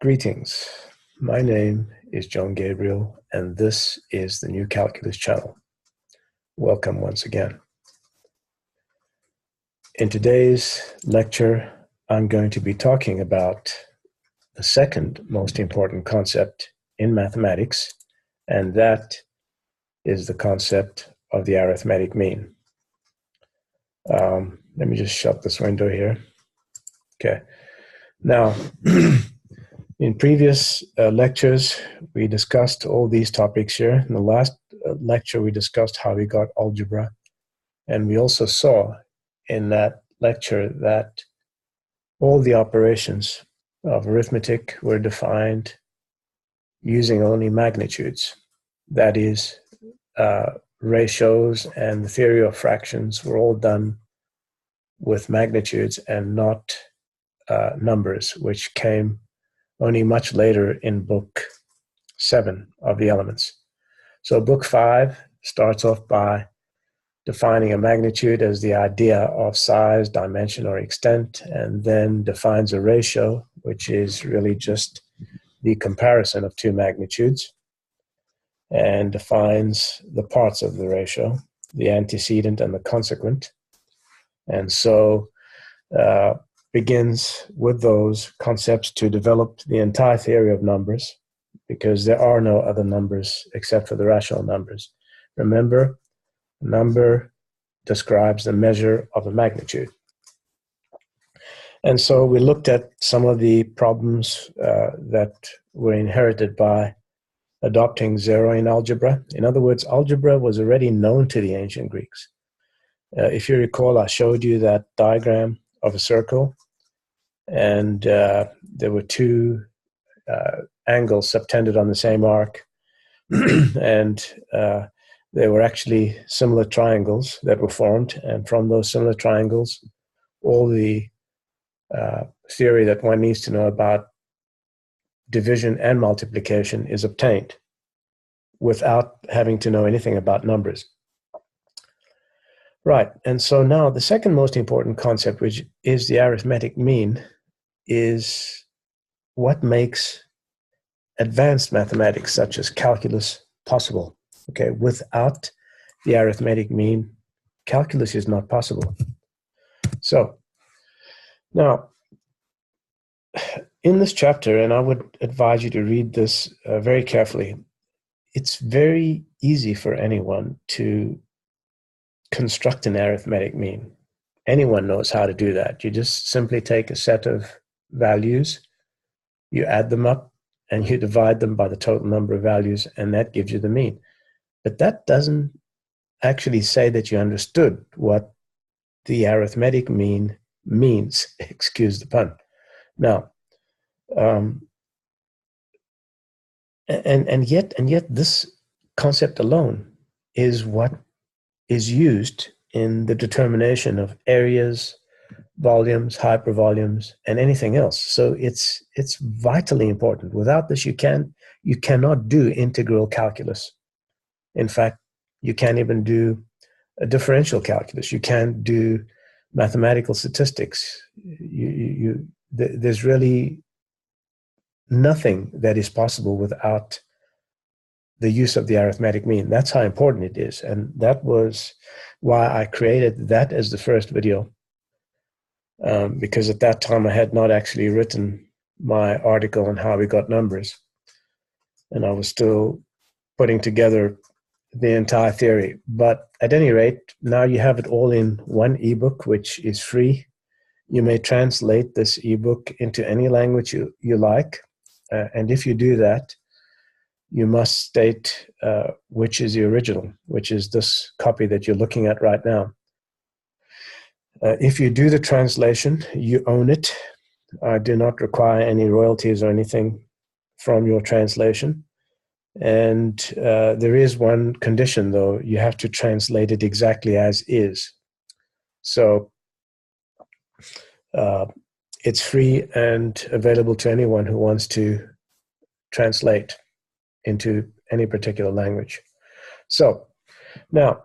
Greetings. My name is John Gabriel, and this is the New Calculus channel. Welcome once again. In today's lecture, I'm going to be talking about the second most important concept in mathematics, and that is the concept of the arithmetic mean. Let me just shut this window here. Okay. Now, in previous lectures, we discussed all these topics here. In the last lecture, we discussed how we got algebra. And we also saw in that lecture that all the operations of arithmetic were defined using only magnitudes. That is, ratios and the theory of fractions were all done with magnitudes and not numbers, which came only much later in book 7 of the elements. So book 5 starts off by defining a magnitude as the idea of size, dimension, or extent, and then defines a ratio, which is really just the comparison of two magnitudes, and defines the parts of the ratio, the antecedent and the consequent. And so begins with those concepts to develop the entire theory of numbers, because there are no other numbers except for the rational numbers. Remember, number describes the measure of a magnitude. And so we looked at some of the problems that were inherited by adopting zero in algebra. In other words, algebra was already known to the ancient Greeks. If you recall, I showed you that diagram of a circle, and there were two angles subtended on the same arc, and they were actually similar triangles that were formed, and from those similar triangles, all the theory that one needs to know about division and multiplication is obtained without having to know anything about numbers. Right, and so now the second most important concept, which is the arithmetic mean, is what makes advanced mathematics such as calculus possible. Okay, without the arithmetic mean, calculus is not possible. So now, in this chapter, and I would advise you to read this very carefully, it's very easy for anyone to construct an arithmetic mean. Anyone knows how to do that. You just simply take a set of values, you add them up, and you divide them by the total number of values, and that gives you the mean. But that doesn't actually say that you understood what the arithmetic mean means. Excuse the pun. Now, and yet this concept alone is what is used in the determination of areas, volumes, hypervolumes, and anything else. So it's vitally important. Without this, you cannot do integral calculus. In fact, you can't even do a differential calculus. You can't do mathematical statistics. There's really nothing that is possible without the use of the arithmetic mean. That's how important it is. And that was why I created that as the first video. Because at that time I had not actually written my article on how we got numbers. And I was still putting together the entire theory. But at any rate, now you have it all in one ebook, which is free. You may translate this ebook into any language you like. And if you do that, you must state which is the original, which is this copy that you're looking at right now. If you do the translation, you own it. I do not require any royalties or anything from your translation. And there is one condition, though. You have to translate it exactly as is. So it's free and available to anyone who wants to translate into any particular language. So now,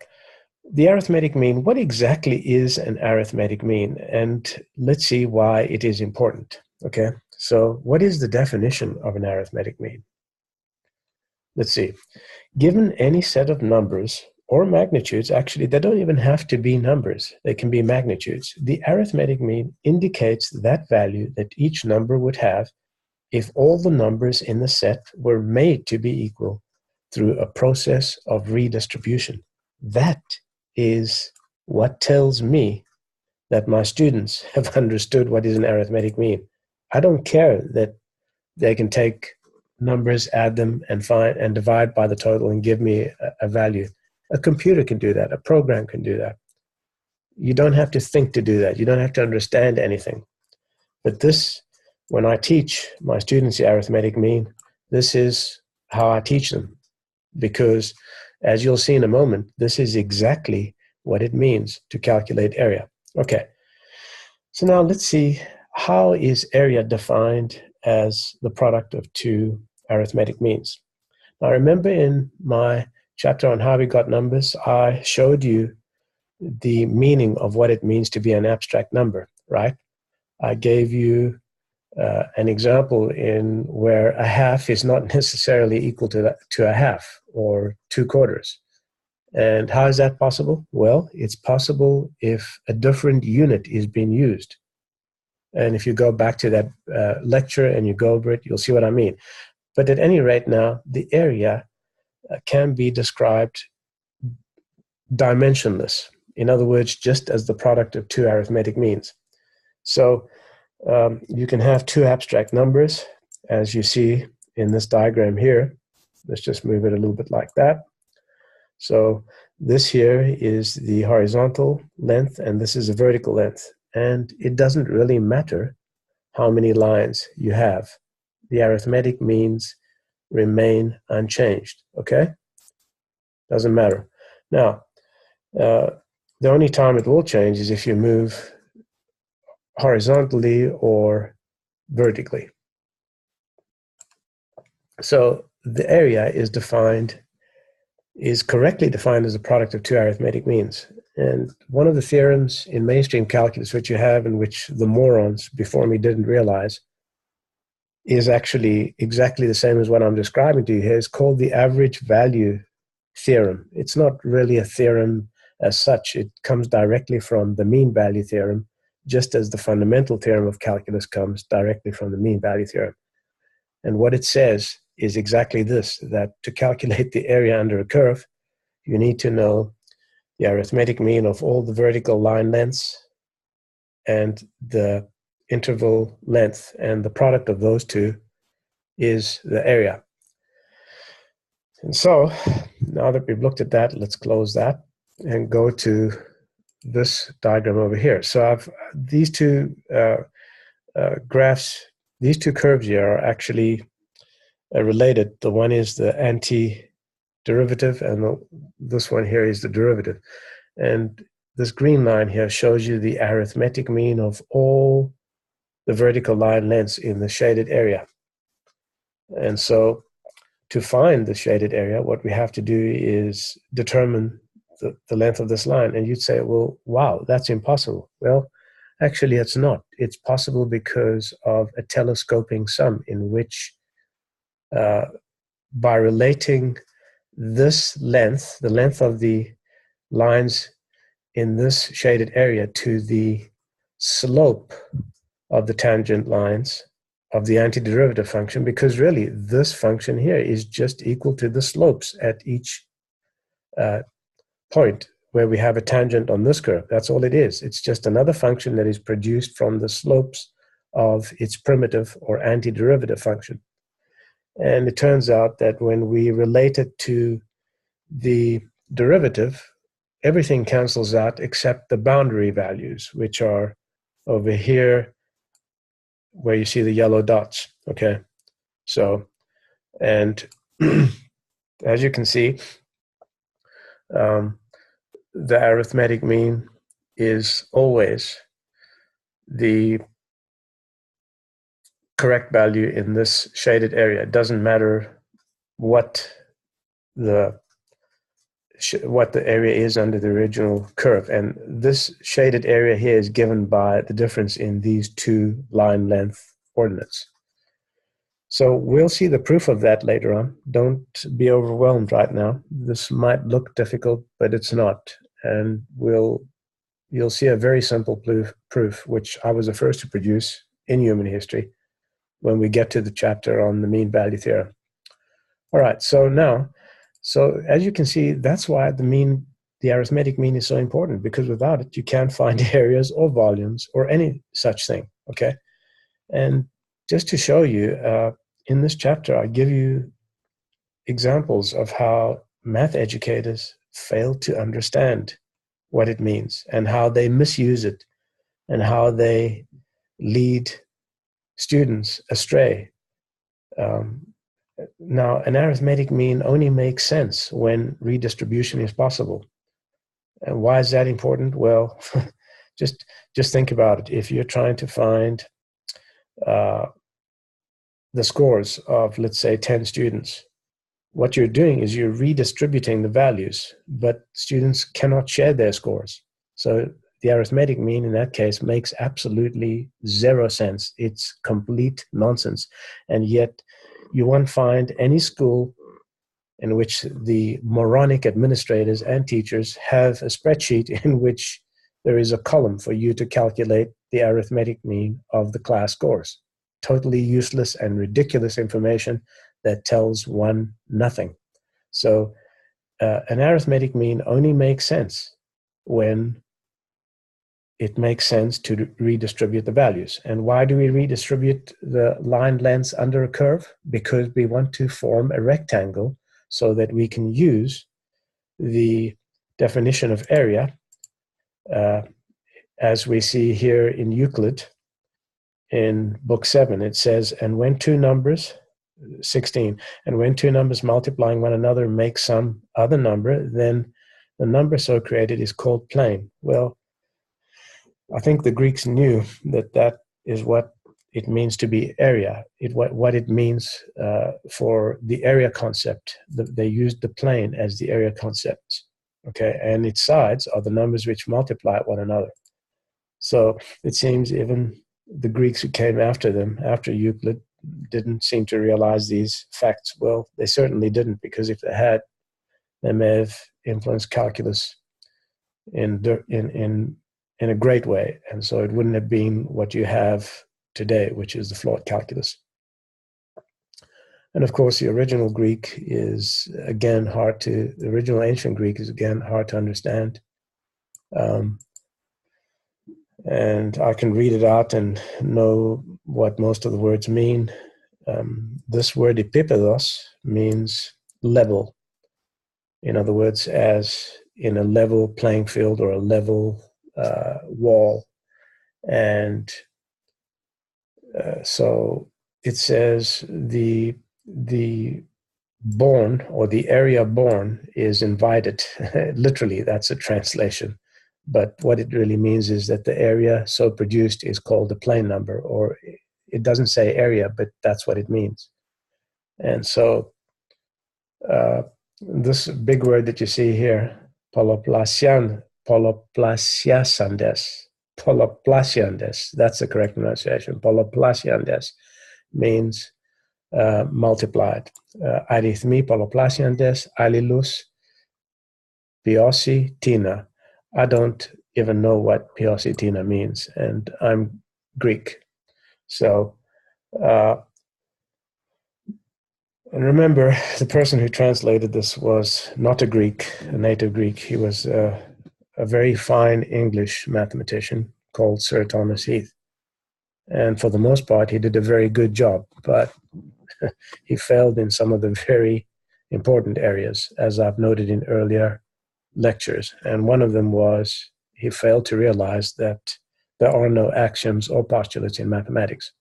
the arithmetic mean, what exactly is an arithmetic mean? And let's see why it is important. Okay, So what is the definition of an arithmetic mean? Let's see. Given any set of numbers or magnitudes, actually, they don't even have to be numbers. They can be magnitudes. The arithmetic mean indicates that value that each number would have if all the numbers in the set were made to be equal through a process of redistribution. That is what tells me that my students have understood what is an arithmetic mean. I don't care that they can take numbers, add them, and find and divide by the total and give me a value. A computer can do that. A program can do that. You don't have to think to do that. You don't have to understand anything. But this, when I teach my students the arithmetic mean, this is how I teach them. Because, as you'll see in a moment, this is exactly what it means to calculate area. Okay, so now let's see, how is area defined as the product of two arithmetic means? Now remember, in my chapter on how we got numbers, I showed you the meaning of what it means to be an abstract number, right? I gave you an example in where a half is not necessarily equal to a half or 2/4. And how is that possible? Well, it's possible if a different unit is being used. And if you go back to that lecture and you go over it, you'll see what I mean. But at any rate now, the area can be described dimensionless. In other words, just as the product of two arithmetic means. So you can have two abstract numbers, as you see in this diagram here. Let's just move it a little bit like that. So this here is the horizontal length, and this is a vertical length. And it doesn't really matter how many lines you have. The arithmetic means remain unchanged, okay? Doesn't matter. Now, the only time it will change is if you move horizontally or vertically. So the area is correctly defined as a product of two arithmetic means. And one of the theorems in mainstream calculus, which you have and which the morons before me didn't realize, is actually exactly the same as what I'm describing to you here. It's called the average value theorem. It's not really a theorem as such. It comes directly from the mean value theorem, just as the fundamental theorem of calculus comes directly from the mean value theorem. And what it says is exactly this, that to calculate the area under a curve, you need to know the arithmetic mean of all the vertical line lengths and the interval length, and the product of those two is the area. And so, now that we've looked at that, let's close that and go to this diagram over here. So I've these two graphs, these two curves here are actually related. The one is the antiderivative, and this one here is the derivative. And this green line here shows you the arithmetic mean of all the vertical line lengths in the shaded area. And so to find the shaded area, what we have to do is determine the length of this line. And you'd say, well, wow, that's impossible. Well, actually, it's not. It's possible because of a telescoping sum in which by relating this length, the length of the lines in this shaded area, to the slope of the tangent lines of the antiderivative function, because really this function here is just equal to the slopes at each point where we have a tangent on this curve. That's all it is. It's just another function that is produced from the slopes of its primitive or antiderivative function. And it turns out that when we relate it to the derivative, everything cancels out except the boundary values, which are over here where you see the yellow dots, okay? So, and as you can see, the arithmetic mean is always the correct value in this shaded area. It doesn't matter what the area is under the original curve. And this shaded area here is given by the difference in these two line length ordinates. So we'll see the proof of that later on. Don't be overwhelmed right now. This might look difficult, but it's not. And you'll see a very simple proof, which I was the first to produce in human history when we get to the chapter on the mean value theorem. All right, so as you can see, that's why the arithmetic mean is so important, because without it, you can't find areas or volumes or any such thing, okay? And just to show you, in this chapter, I give you examples of how math educators fail to understand what it means and how they misuse it and how they lead students astray. Now, an arithmetic mean only makes sense when redistribution is possible. And why is that important? Well, just think about it. If you're trying to find the scores of, let's say, 10 students, what you're doing is you're redistributing the values, but students cannot share their scores. So the arithmetic mean in that case makes absolutely zero sense. It's complete nonsense. And yet you won't find any school in which the moronic administrators and teachers have a spreadsheet in which there is a column for you to calculate the arithmetic mean of the class scores. Totally useless and ridiculous information that tells one nothing. So an arithmetic mean only makes sense when it makes sense to redistribute the values. And why do we redistribute the line lengths under a curve? Because we want to form a rectangle so that we can use the definition of area, as we see here in Euclid in book 7. It says, and when two numbers, 16, and when two numbers multiplying one another make some other number, then the number so created is called plane. Well, I think the Greeks knew that that is what it means to be area, what it means for the area concept. They used the plane as the area concept, okay? And its sides are the numbers which multiply one another. So it seems even the Greeks who came after them, after Euclid, didn't seem to realize these facts. Well, they certainly didn't, because if they had, they may have influenced calculus in a great way. And so it wouldn't have been what you have today, which is the flawed calculus. And of course, the original Greek is, again, the original ancient Greek is, again, hard to understand. And I can read it out and know what most of the words mean. This word epipedos means level. In other words, as in a level playing field or a level wall. And so it says the born, or the area born, is invited. Literally, that's a translation. But what it really means is that the area so produced is called a plane number, or it doesn't say area, but that's what it means. And so this big word that you see here, poloplasiandes, that's the correct pronunciation. Poloplasiandes means multiplied. Arithmi poloplasiandes, alilus, piosi tina. I don't even know what piosi tina means, and I'm Greek. So, and remember, the person who translated this was not a Greek, a native Greek. He was a very fine English mathematician called Sir Thomas Heath. And for the most part, he did a very good job, but he failed in some of the very important areas, as I've noted in earlier lectures. And one of them was he failed to realize that there are no axioms or postulates in mathematics.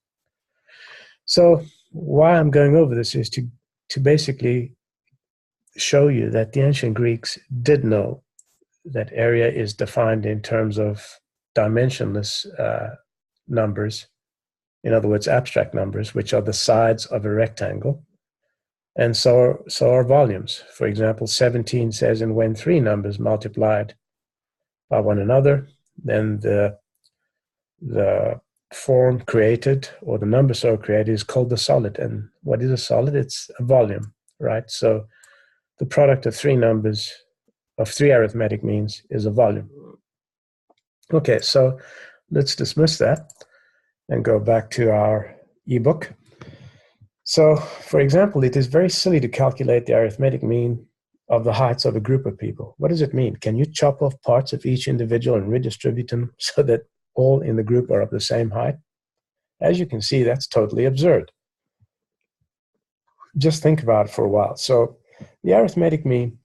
So why I'm going over this is to basically show you that the ancient Greeks did know that area is defined in terms of dimensionless numbers, in other words, abstract numbers, which are the sides of a rectangle. And so are volumes. For example, 17 says, and when three numbers multiplied by one another, then the form created, or the number so created, is called the solid. And what is a solid? It's a volume, right? So the product of three numbers, of three arithmetic means, is a volume. Okay, so let's dismiss that and go back to our ebook. So, for example, it is very silly to calculate the arithmetic mean of the heights of a group of people. What does it mean? Can you chop off parts of each individual and redistribute them so that all in the group are of the same height? As you can see, that's totally absurd. Just think about it for a while. So the arithmetic mean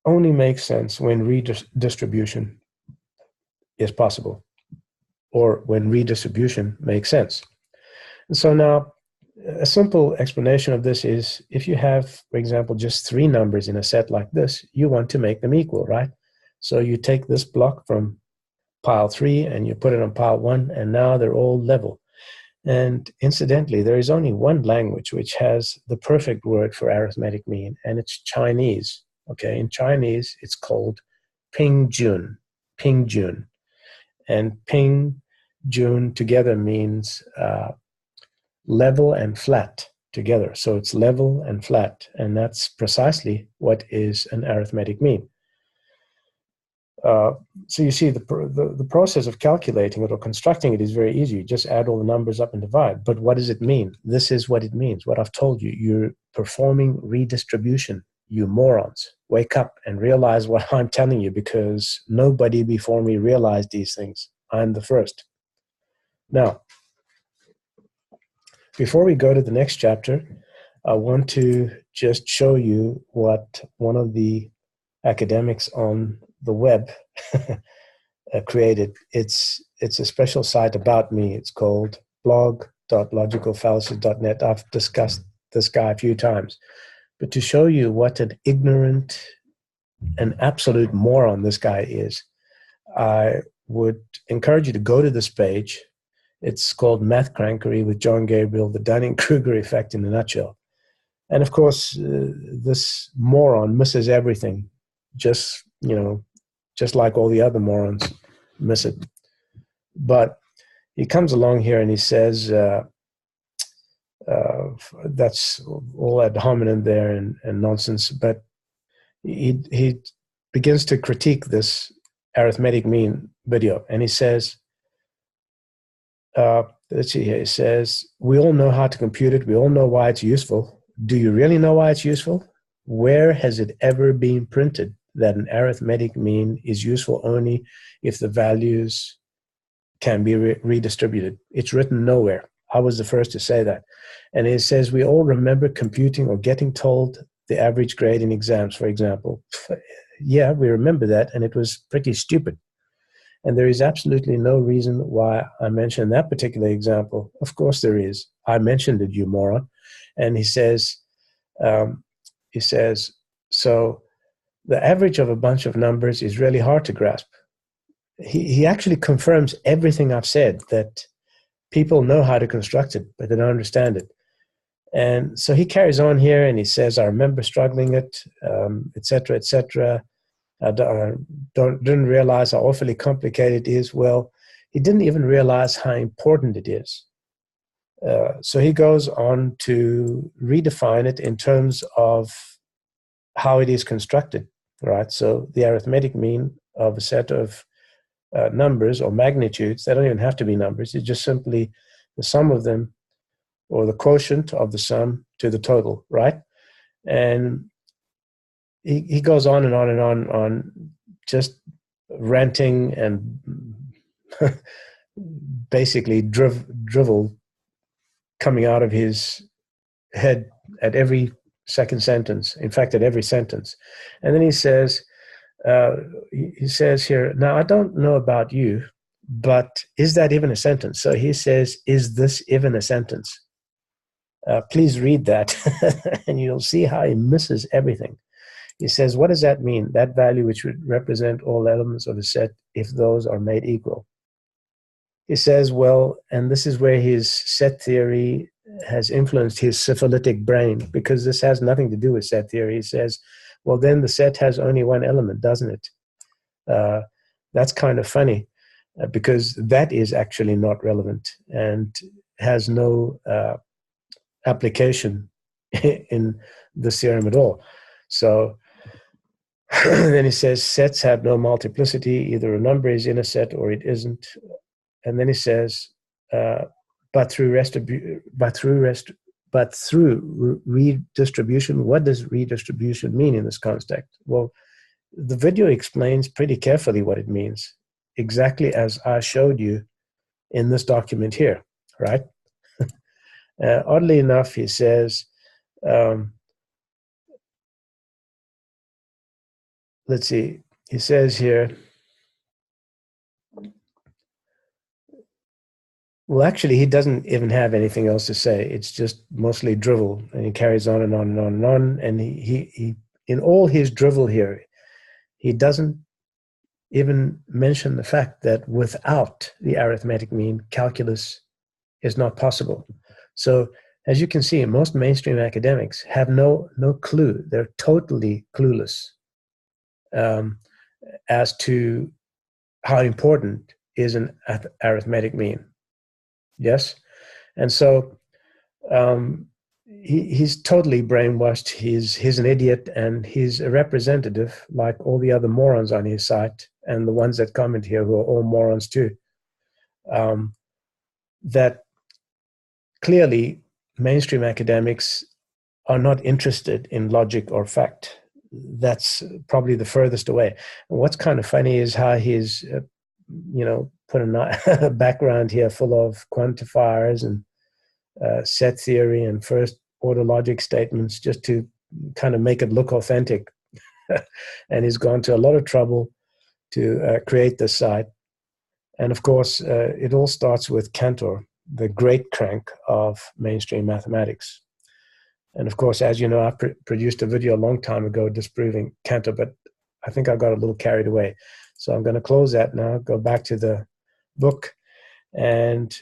only makes sense when redistribution is possible, or when redistribution makes sense. And so now, a simple explanation of this is, if you have, for example, just three numbers in a set like this, you want to make them equal, right? So you take this block from pile 3 and you put it on pile 1, and now they're all level. And incidentally, there is only one language which has the perfect word for arithmetic mean, and it's Chinese. Okay, in Chinese, it's called Pingjun. Pingjun. And Pingjun together means level and flat together. So it's level and flat, and that's precisely what is an arithmetic mean. So you see, the process of calculating it or constructing it is very easy. You just add all the numbers up and divide. But what does it mean? This is what it means, what I've told you. You're performing redistribution. You morons, wake up and realize what I'm telling you, because nobody before me realized these things. I'm the first. Now, before we go to the next chapter, I want to just show you what one of the academics on the web created. It's a special site about me. It's called blog.logicalfallacies.net. I've discussed this guy a few times. But to show you what an ignorant, an absolute moron this guy is, I would encourage you to go to this page. It's called Math Crankery with John Gabriel, the Dunning-Kruger Effect in a nutshell. And of course, this moron misses everything, just like all the other morons miss it. But he comes along here and he says, that's all ad hominem there and nonsense. But he begins to critique this arithmetic mean video. And he says, let's see here. He says, we all know how to compute it. We all know why it's useful. Do you really know why it's useful? Where has it ever been printed that an arithmetic mean is useful only if the values can be redistributed? It's written nowhere. I was the first to say that. And it says, we all remember computing or getting told the average grade in exams, for example. Yeah, we remember that, and it was pretty stupid. And there is absolutely no reason why I mentioned that particular example. Of course there is. I mentioned it, you moron. And he says, so the average of a bunch of numbers is really hard to grasp. He actually confirms everything I've said, that people know how to construct it, but they don't understand it. And so he carries on here and he says, I remember struggling it, et cetera, et cetera. I didn't realize how awfully complicated it is. Well, he didn't even realize how important it is. So he goes on to redefine it in terms of how it is constructed, right? So the arithmetic mean of a set of numbers or magnitudes, they don't even have to be numbers. It's just simply the sum of them, or the quotient of the sum to the total, right? And he goes on and on and on just ranting and basically drivel coming out of his head at every second sentence, in fact, at every sentence. And then he says here, now I don't know about you, but is that even a sentence? So he says, is this even a sentence? Please read that and you'll see how he misses everything. He says, what does that mean? That value which would represent all elements of a set if those are made equal. He says, well, and this is where his set theory has influenced his syphilitic brain, because this has nothing to do with set theory. He says, well, then the set has only one element, doesn't it? That's kind of funny. because that is actually not relevant and has no application in the theorem at all. So then he says sets have no multiplicity. Either a number is in a set or it isn't. And then he says, but through redistribution. What does redistribution mean in this context? Well, the video explains pretty carefully what it means, exactly as I showed you in this document here, right? Oddly enough, he says, let's see, he says here, well, actually, he doesn't even have anything else to say. It's just mostly drivel, and he carries on and on and on and on. And he in all his drivel here, he doesn't even mention the fact that without the arithmetic mean, calculus is not possible. So as you can see, most mainstream academics have no clue. They're totally clueless as to how important is an arithmetic mean. Yes? And so he's totally brainwashed. He's an idiot, and he's a representative, like all the other morons on his site and the ones that comment here who are all morons too. That clearly mainstream academics are not interested in logic or fact. That's probably the furthest away. And what's kind of funny is how he's, put a background here full of quantifiers and set theory and first order logic statements just to kind of make it look authentic. And he's gone to a lot of trouble to create this site. And of course, it all starts with Cantor, the great crank of mainstream mathematics. And of course, as you know, I produced a video a long time ago disproving Cantor, but I think I got a little carried away. So I'm going to close that now, go back to the book. And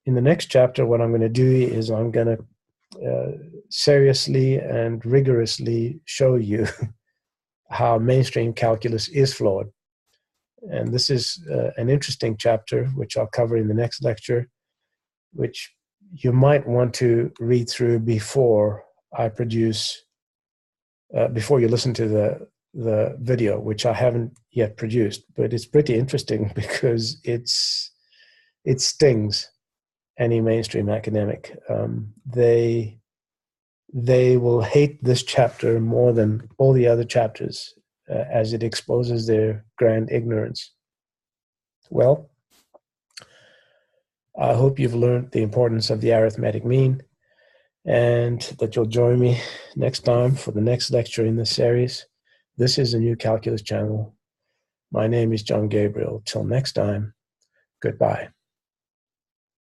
in the next chapter, what I'm going to do is I'm going to seriously and rigorously show you how mainstream calculus is flawed. And this is an interesting chapter, which I'll cover in the next lecture, which you might want to read through before I produce, before you listen to the video, which I haven't yet produced. But it's pretty interesting because it stings any mainstream academic. They will hate this chapter more than all the other chapters, as it exposes their grand ignorance. Well, I hope you've learned the importance of the arithmetic mean, and that you'll join me next time for the next lecture in this series. This is a new calculus channel. My name is John Gabriel. Till next time, goodbye.